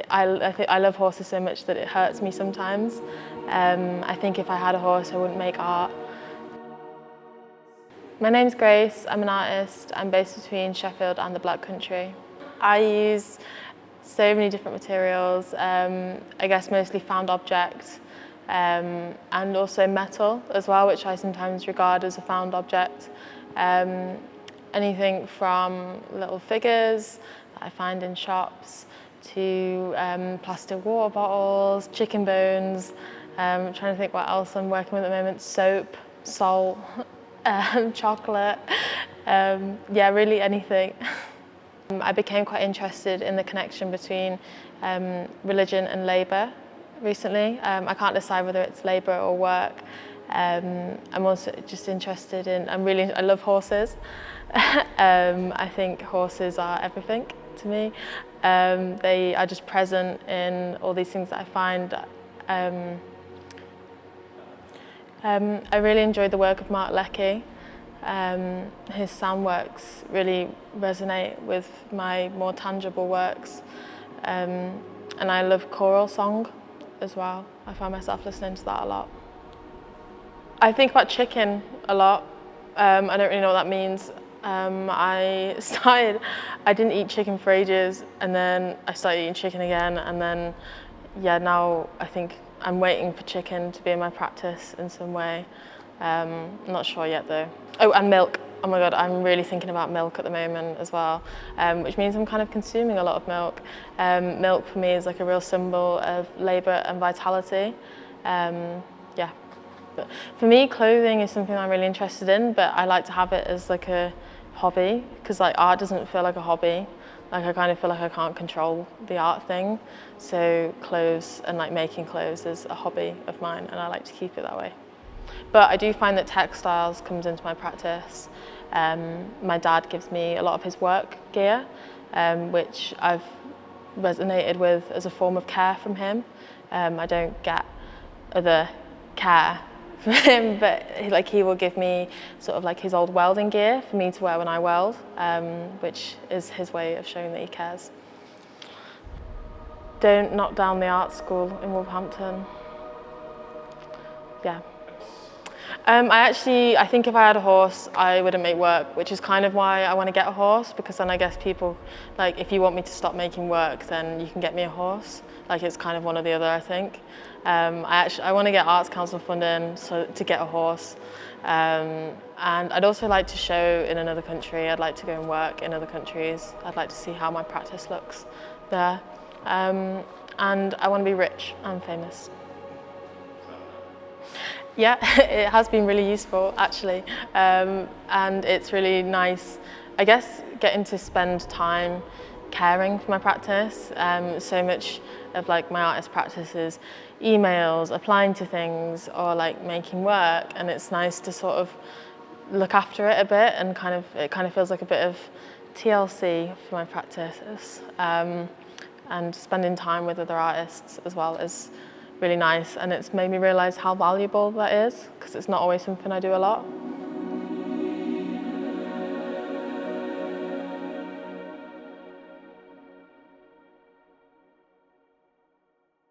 I love horses so much that it hurts me sometimes. I think if I had a horse, I wouldn't make art. My name's Grace, I'm an artist. I'm based between Sheffield and the Black Country. I use so many different materials, I guess mostly found objects, and also metal as well, which I sometimes regard as a found object. Anything from little figures that I find in shops to plastic water bottles, chicken bones. I'm trying to think what else I'm working with at the moment. Soap, salt, chocolate. Yeah, really anything. I became quite interested in the connection between religion and labour recently. I can't decide whether it's labour or work. I'm also just interested in, I love horses. I think horses are everything to me. They are just present in all these things that I find. I really enjoyed the work of Mark Leckie. His sound works really resonate with my more tangible works. And I love choral song as well. I find myself listening to that a lot. I think about chicken a lot. I don't really know what that means. I didn't eat chicken for ages, and then I started eating chicken again, and then, yeah, now I think I'm waiting for chicken to be in my practice in some way. I'm not sure yet though. Oh, and milk. Oh my God, I'm really thinking about milk at the moment as well, which means I'm kind of consuming a lot of milk. Milk for me is like a real symbol of labour and vitality. Yeah. But for me, clothing is something I'm really interested in, but I like to have it as like a hobby, because like art doesn't feel like a hobby. Like I kind of feel like I can't control the art thing. So clothes and like making clothes is a hobby of mine, and I like to keep it that way. But I do find that textiles comes into my practice. My dad gives me a lot of his work gear, which I've resonated with as a form of care from him. I don't get other care from him, but like he will give me sort of like his old welding gear for me to wear when I weld, which is his way of showing that he cares. Don't knock down the art school in Wolverhampton. Yeah. I think if I had a horse, I wouldn't make work, which is kind of why I want to get a horse, because then I guess people, like, if you want me to stop making work, then you can get me a horse. Like, it's kind of one or the other, I think. I want to get Arts Council funding to get a horse. And I'd also like to show in another country. I'd like to go and work in other countries. I'd like to see how my practice looks there. And I want to be rich and famous. Yeah, it has been really useful actually, and it's really nice, I guess, getting to spend time caring for my practice. So much of like my artist practice is emails, applying to things, or like making work, and it's nice to sort of look after it a bit, and it kind of feels like a bit of TLC for my practice, and spending time with other artists as well is really nice, and it's made me realise how valuable that is, because it's not always something I do a lot.